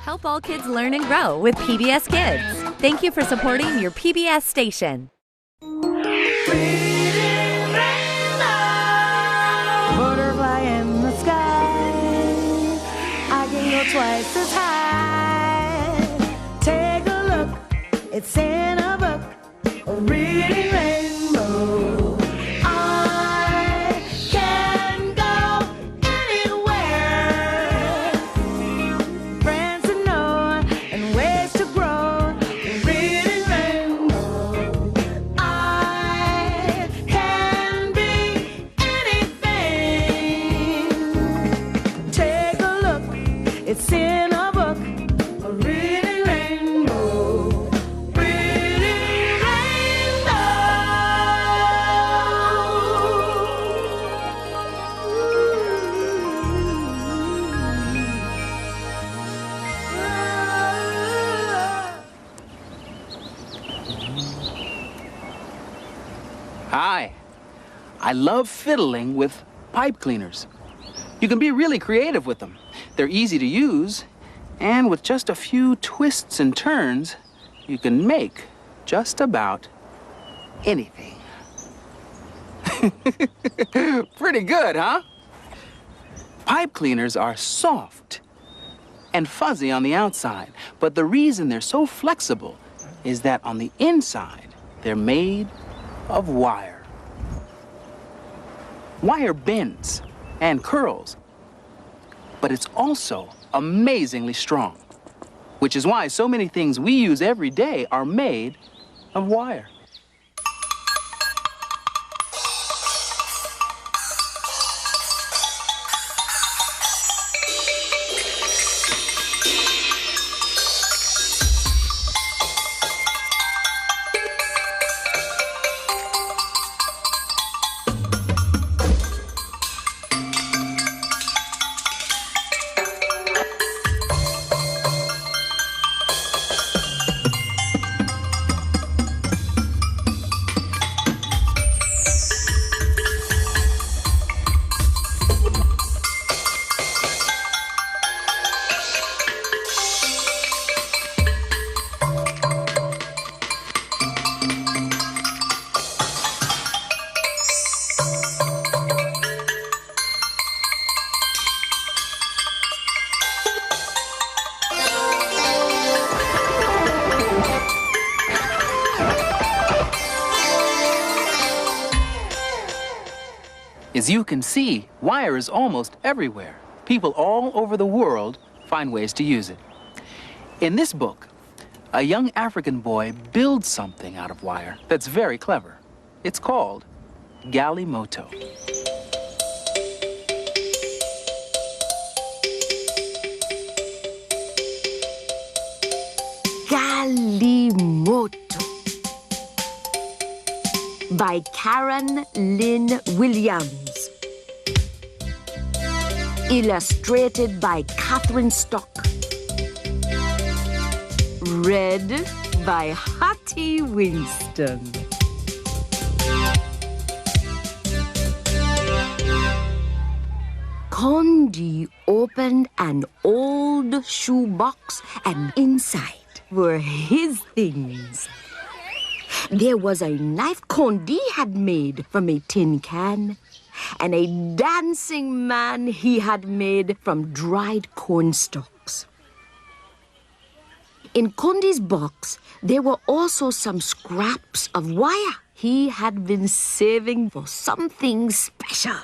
Help all kids learn and grow with PBS Kids. Thank you for supporting your PBS station. Butterfly in the sky, I can go twice as high. Take a look, it's in a book, a reading rainbow. I can go anywhere. Friends to know and ways to grow, a reading rainbow. I can be anything. Take a look, it's in a book, a reading rainbow. Reading Hi. I love fiddling with pipe cleaners. You can be really creative with them. They're easy to use, and with just a few twists and turns, you can make just about anything. Pretty good, huh? Pipe cleaners are soft and fuzzy on the outside, but the reason they're so flexible is that on the inside, they're made of wire. Wire bends and curls, but it's also amazingly strong, which is why so many things we use every day are made of wire. As you can see, wire is almost everywhere. People all over the world find ways to use it. In this book, a young African boy builds something out of wire that's very clever. It's called Galimoto. Galimoto by Karen Lynn Williams. Illustrated by Catherine Stock. Read by Hattie Winston. Condi opened an old shoebox, and inside were his things. There was a knife Condi had made from a tin can, and a dancing man he had made from dried cornstalks. In Condi's box, there were also some scraps of wire he had been saving for something special.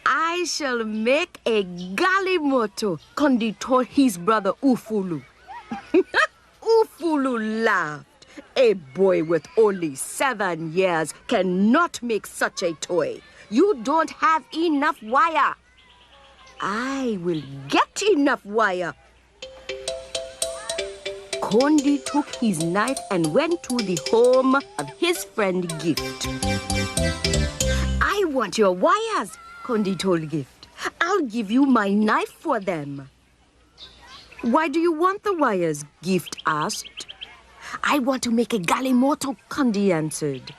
I shall make a Galimoto, Condi told his brother Ufulu. Ufulu laughed. A boy with only 7 years cannot make such a toy. You don't have enough wire. I will get enough wire. Condi took his knife and went to the home of his friend Gift. I want your wires, Condi told Gift. I'll give you my knife for them. Why do you want the wires? Gift asked. I want to make a Galimoto, Condi answered.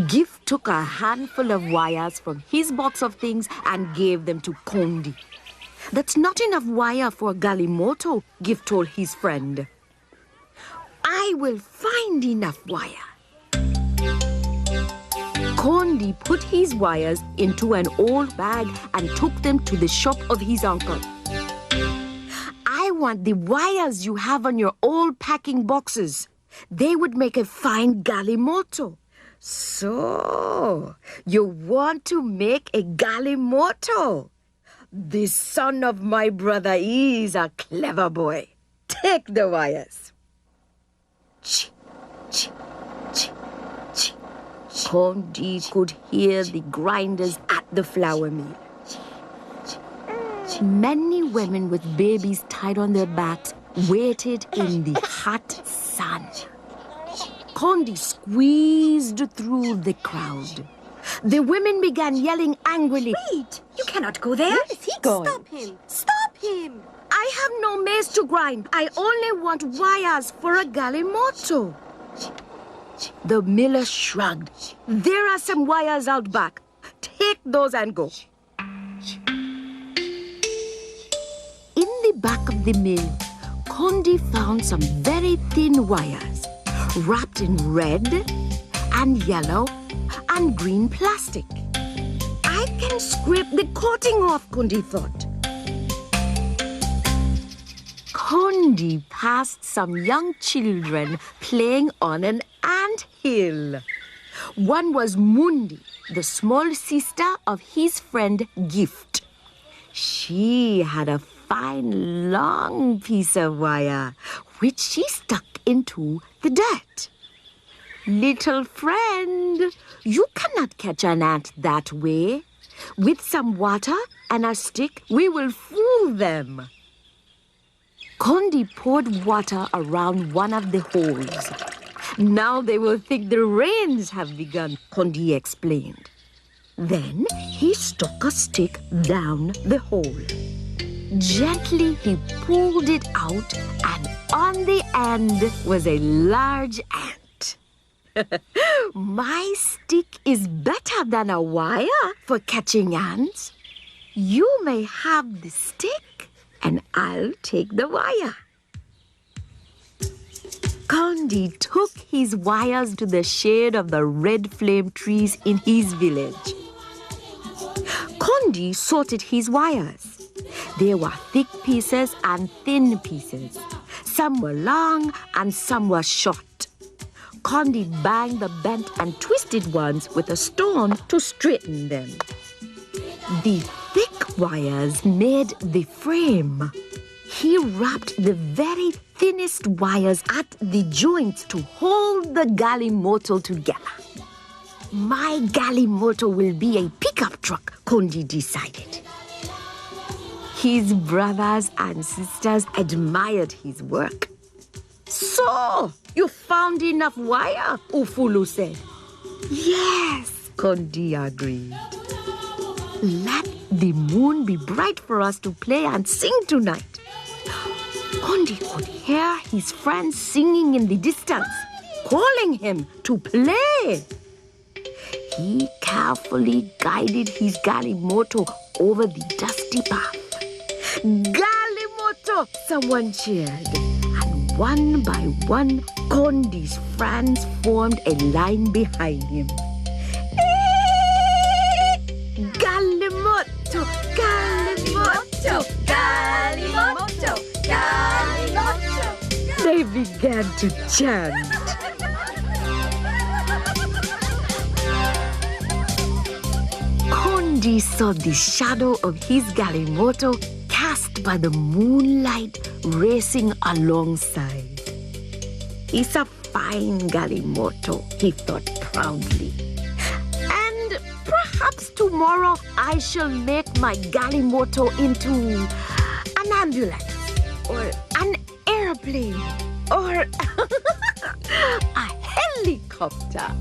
Gift took a handful of wires from his box of things and gave them to Condi. That's not enough wire for Galimoto, Gift told his friend. I will find enough wire. Condi put his wires into an old bag and took them to the shop of his uncle. I want the wires you have on your old packing boxes. They would make a fine Galimoto. So, you want to make a Galimoto? The son of my brother is a clever boy. Take the wires. Condi could hear the grinders at the flour mill. Many women with babies tied on their backs waited in the hot sun. Condi squeezed through the crowd. The women began yelling angrily. Wait! You cannot go there. Where is he going? Stop him! Stop him! I have no maize to grind. I only want wires for a Galimoto. The miller shrugged. There are some wires out back. Take those and go. In the back of the mill, Condi found some very thin wires, wrapped in red and yellow and green plastic. I can scrape the coating off, Condi thought. Condi passed some young children playing on an ant hill. One was Mundi, the small sister of his friend Gift. She had a fine long piece of wire, which she stuck into the dirt. Little friend, you cannot catch an ant that way. With some water and a stick, we will fool them. Condi poured water around one of the holes. Now they will think the rains have begun, Condi explained. Then he stuck a stick down the hole. Gently he pulled it out, and on the end was a large ant. My stick is better than a wire for catching ants. You may have the stick, and I'll take the wire. Condi took his wires to the shade of the red flame trees in his village. Condi sorted his wires. There were thick pieces and thin pieces. Some were long and some were short. Condi banged the bent and twisted ones with a stone to straighten them. The thick wires made the frame. He wrapped the very thinnest wires at the joints to hold the Galimoto together. My Galimoto will be a pickup truck, Condi decided. His brothers and sisters admired his work. So, you found enough wire? Ufulu said. Yes, Condi agreed. Let the moon be bright for us to play and sing tonight. Condi could hear his friends singing in the distance, calling him to play. He carefully guided his Galimoto over the dusty path. Galimoto! Someone cheered. And one by one, Condi's friends formed a line behind him. Galimoto! Galimoto! Galimoto! Galimoto! They began to chant. Condi saw the shadow of his Galimoto cast by the moonlight racing alongside. It's a fine Galimoto, he thought proudly. And perhaps tomorrow I shall make my Galimoto into an ambulance or an airplane or a helicopter.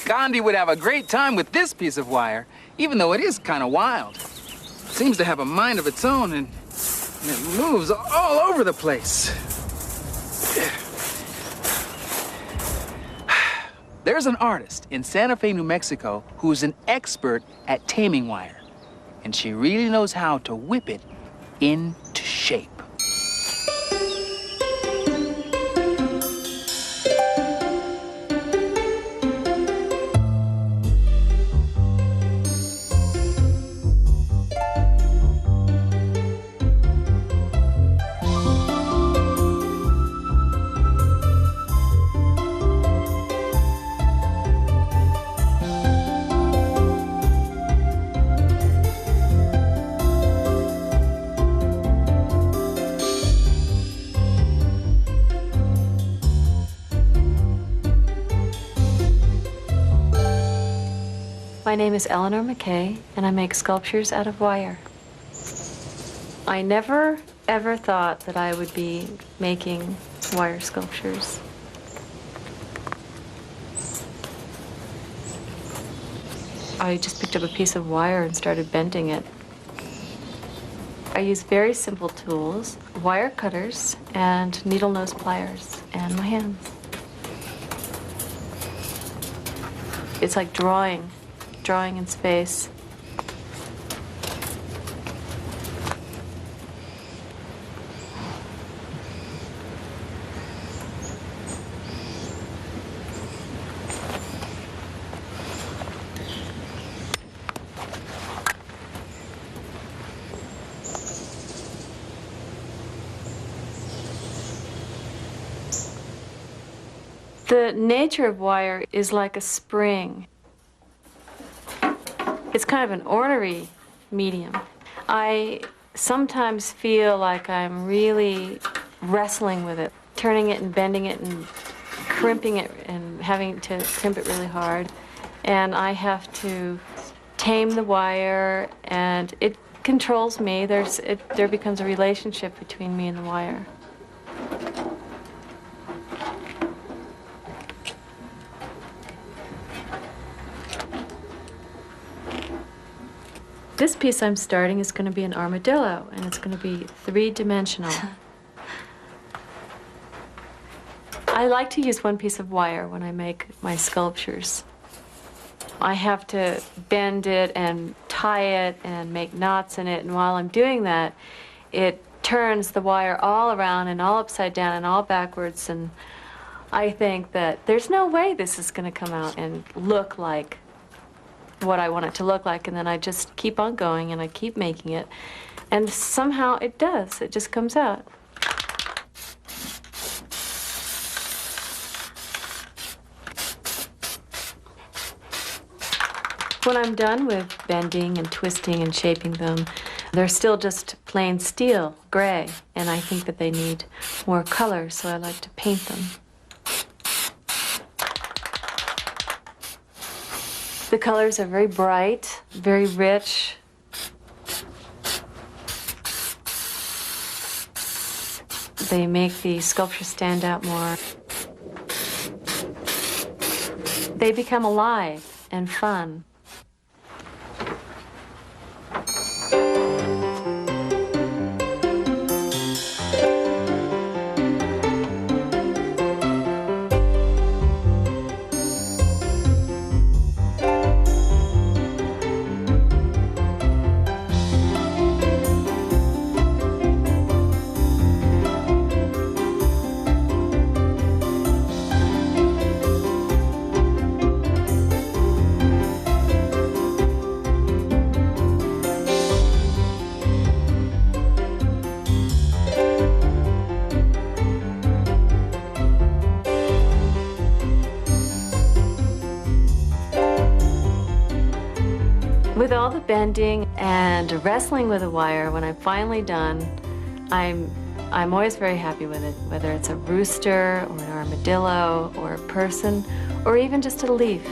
Condi would have a great time with this piece of wire, even though it is kind of wild. It seems to have a mind of its own, and it moves all over the place. There's an artist in Santa Fe, New Mexico, who's an expert at taming wire. And she really knows how to whip it into shape. My name is Eleanor McKay, and I make sculptures out of wire. I never, ever thought that I would be making wire sculptures. I just picked up a piece of wire and started bending it. I use very simple tools, wire cutters and needle nose pliers, and my hands. It's like drawing in space. The nature of wire is like a spring. It's kind of an ornery medium. I sometimes feel like I'm really wrestling with it, turning it and bending it and crimping it and having to crimp it really hard. And I have to tame the wire, and it controls me. There becomes a relationship between me and the wire. This piece I'm starting is going to be an armadillo, and it's going to be three-dimensional. I like to use one piece of wire when I make my sculptures. I have to bend it and tie it and make knots in it, and while I'm doing that, it turns the wire all around and all upside down and all backwards, and I think that there's no way this is going to come out and look like what I want it to look like, and then I just keep on going and I keep making it, and somehow it does. It just comes out. When I'm done with bending and twisting and shaping them, they're still just plain steel, gray, and I think that they need more color, so I like to paint them. The colors are very bright, very rich. They make the sculpture stand out more. They become alive and fun. With all the bending and wrestling with the wire, when I'm finally done, I'm always very happy with it, whether it's a rooster or an armadillo or a person or even just a leaf.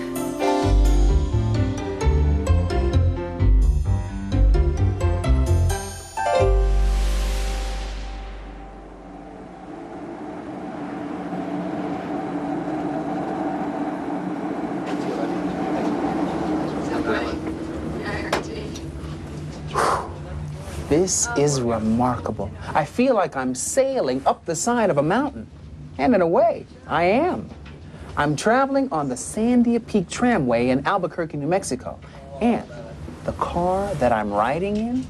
This is remarkable. I feel like I'm sailing up the side of a mountain. And in a way, I am. I'm traveling on the Sandia Peak Tramway in Albuquerque, New Mexico, and the car that I'm riding in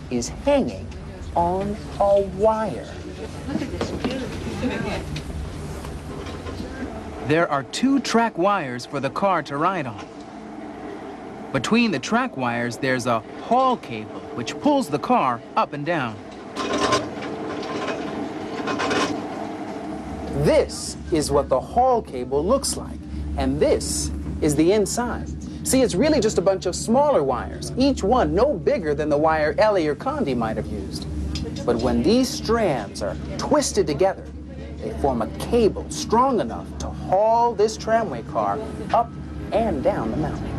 is hanging on a wire. Look at this, beautiful. There are 2 track wires for the car to ride on. Between the track wires, there's a haul cable which pulls the car up and down. This is what the haul cable looks like, and this is the inside. See, it's really just a bunch of smaller wires, each one no bigger than the wire Ellie or Condi might have used. But when these strands are twisted together, they form a cable strong enough to haul this tramway car up and down the mountain.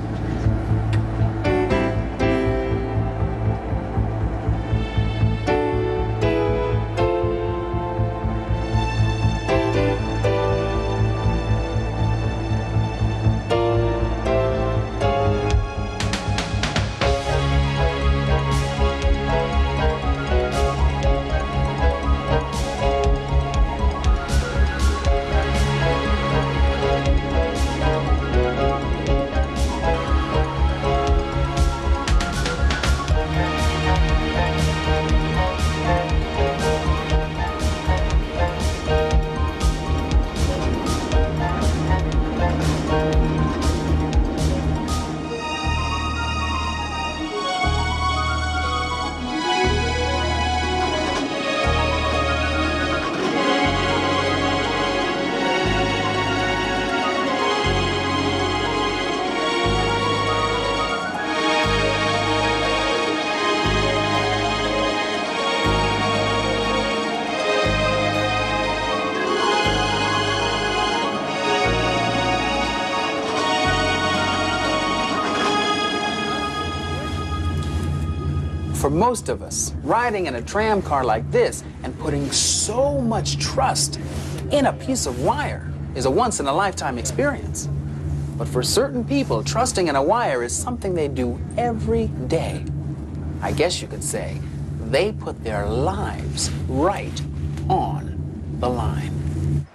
For most of us, riding in a tram car like this and putting so much trust in a piece of wire is a once-in-a-lifetime experience. But for certain people, trusting in a wire is something they do every day. I guess you could say they put their lives right on the line.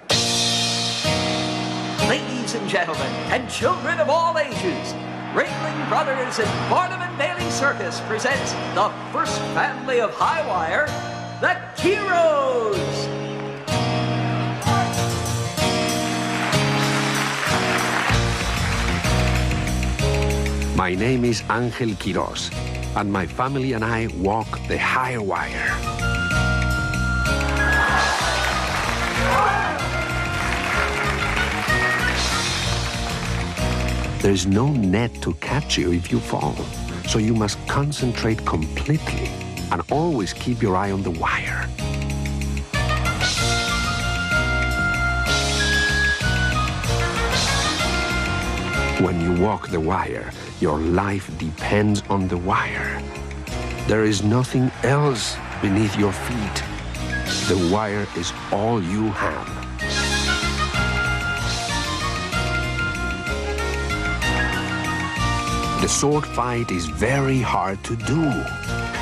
Ladies and gentlemen, and children of all ages, Ringling Brothers and Barnum and Bailey Circus presents the first family of highwire, the Heroes. My name is 𝗟𝗲𝘀𝘀𝘀𝘀, and my family and I walk the highwire. There's no net to catch you if you fall, so you must concentrate completely and always keep your eye on the wire. When you walk the wire, your life depends on the wire. There is nothing else beneath your feet. The wire is all you have. The sword fight is very hard to do.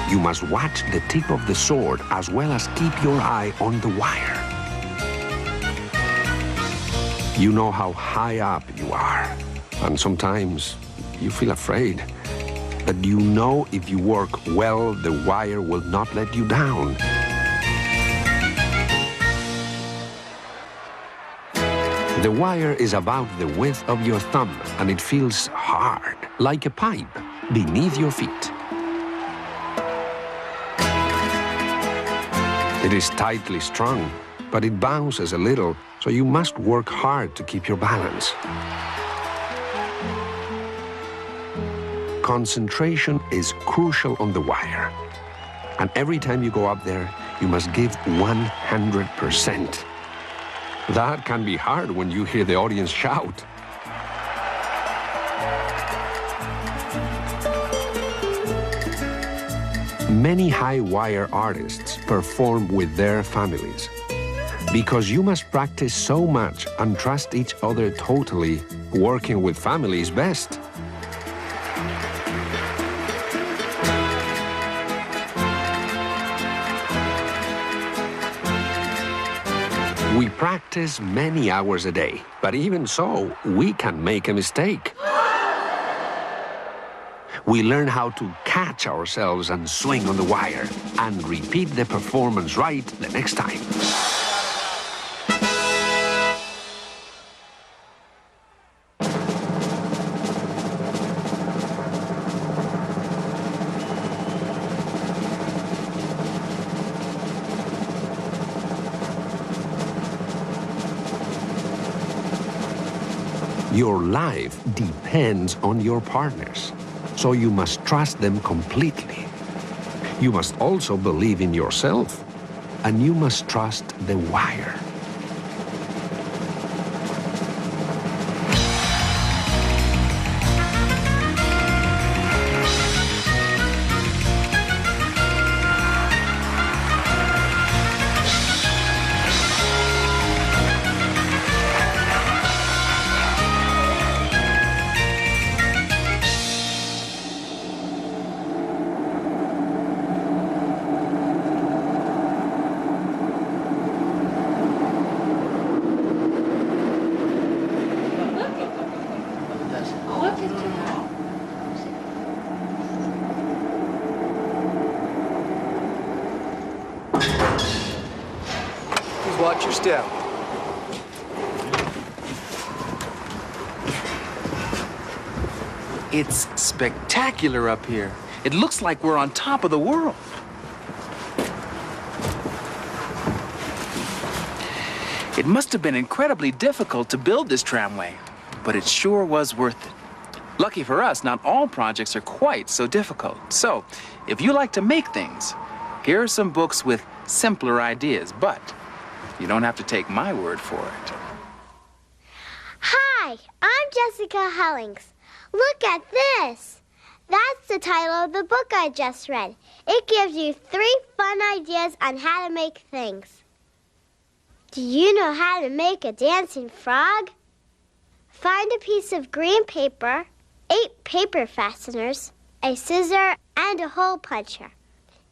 You must watch the tip of the sword as well as keep your eye on the wire. You know how high up you are, and sometimes you feel afraid. But you know if you work well, the wire will not let you down. The wire is about the width of your thumb, and it feels hard, like a pipe, beneath your feet. It is tightly strung, but it bounces a little, so you must work hard to keep your balance. Concentration is crucial on the wire, and every time you go up there, you must give 100%. That can be hard when you hear the audience shout. Many high wire artists perform with their families. Because you must practice so much and trust each other totally, working with family is best. We practice many hours a day, but even so, we can make a mistake. We learn how to catch ourselves and swing on the wire, and repeat the performance right the next time. Your life depends on your partners, so you must trust them completely. You must also believe in yourself, and you must trust the wire. Watch your step. It's spectacular up here. It looks like we're on top of the world. It must have been incredibly difficult to build this tramway, but it sure was worth it. Lucky for us, not all projects are quite so difficult. So, if you like to make things, here are some books with simpler ideas, but you don't have to take my word for it. Hi, I'm Jessica Hellings. Look at this. That's the title of the book I just read. It gives you 3 fun ideas on how to make things. Do you know how to make a dancing frog? Find a piece of green paper, 8 paper fasteners, a scissor, and a hole puncher.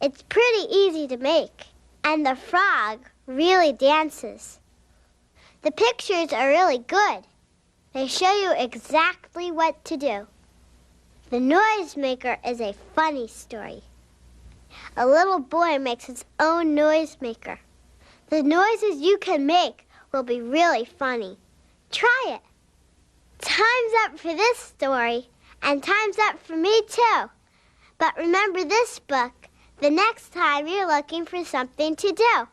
It's pretty easy to make, and the frog really dances. The pictures are really good. They show you exactly what to do. The noisemaker is a funny story. A little boy makes his own noisemaker. The noises you can make will be really funny. Try it. Time's up for this story, and time's up for me too. But remember this book the next time you're looking for something to do.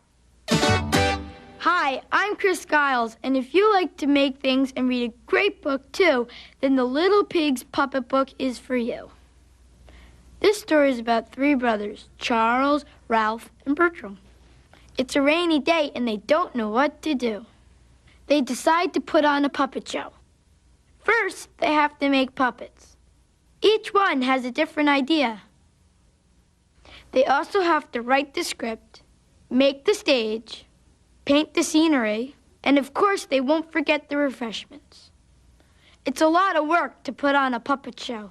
Hi, I'm Chris Giles, and if you like to make things and read a great book too, then the Little Pigs puppet book is for you. This story is about 3 brothers, Charles, Ralph, and Bertram. It's a rainy day and they don't know what to do. They decide to put on a puppet show. First, they have to make puppets. Each one has a different idea. They also have to write the script, make the stage, paint the scenery, and of course they won't forget the refreshments. It's a lot of work to put on a puppet show,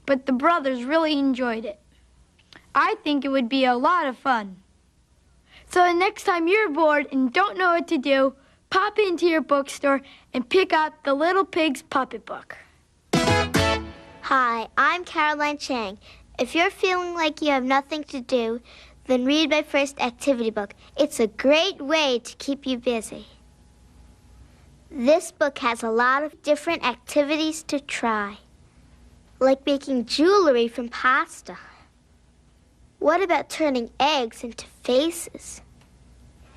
but the brothers really enjoyed it. I think it would be a lot of fun. So the next time you're bored and don't know what to do, pop into your bookstore and pick out the Little Pigs puppet book. Hi, I'm Caroline Chang. If you're feeling like you have nothing to do, then read my first activity book. It's a great way to keep you busy. This book has a lot of different activities to try, like making jewelry from pasta. What about turning eggs into faces?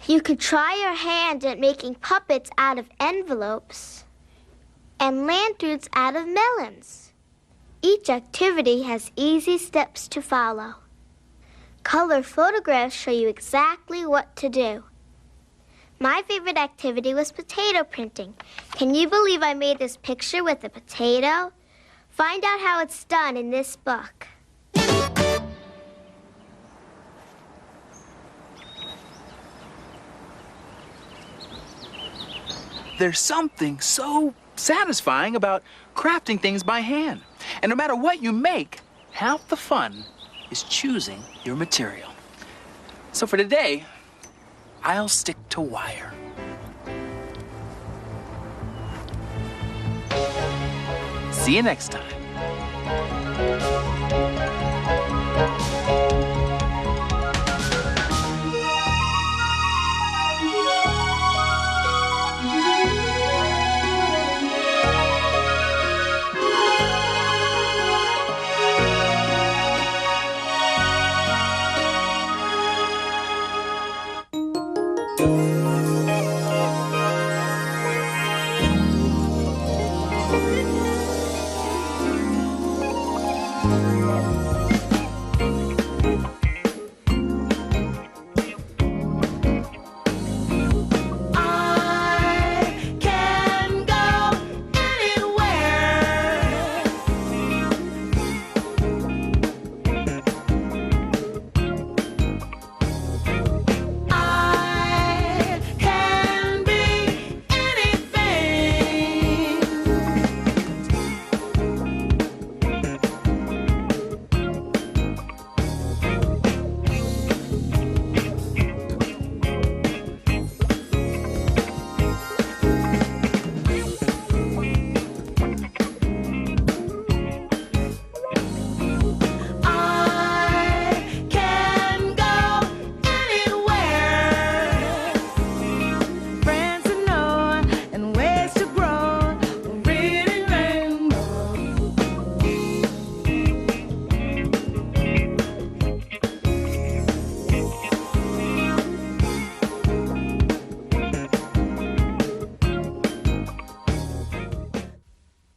You could try your hand at making puppets out of envelopes and lanterns out of melons. Each activity has easy steps to follow. Color photographs show you exactly what to do. My favorite activity was potato printing. Can you believe I made this picture with a potato? Find out how it's done in this book. There's something so satisfying about crafting things by hand. And no matter what you make, half the fun is choosing your material. So for today, I'll stick to wire. See you next time.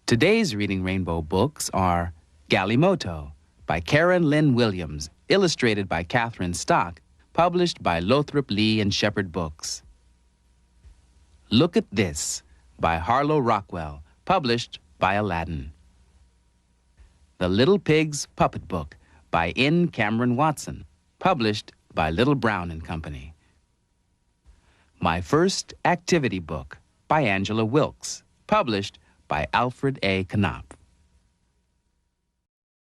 Today's Reading Rainbow books are Galimoto by Karen Lynn Williams, illustrated by Catherine Stock, published by Lathrop Lee and Shepherd Books. Look at This by Harlow Rockwell, published by Aladdin. The Little Pig's Puppet Book by N. Cameron Watson, published by Little Brown and Company. My First Activity Book by Angela Wilkes, published by Alfred A. Knopf.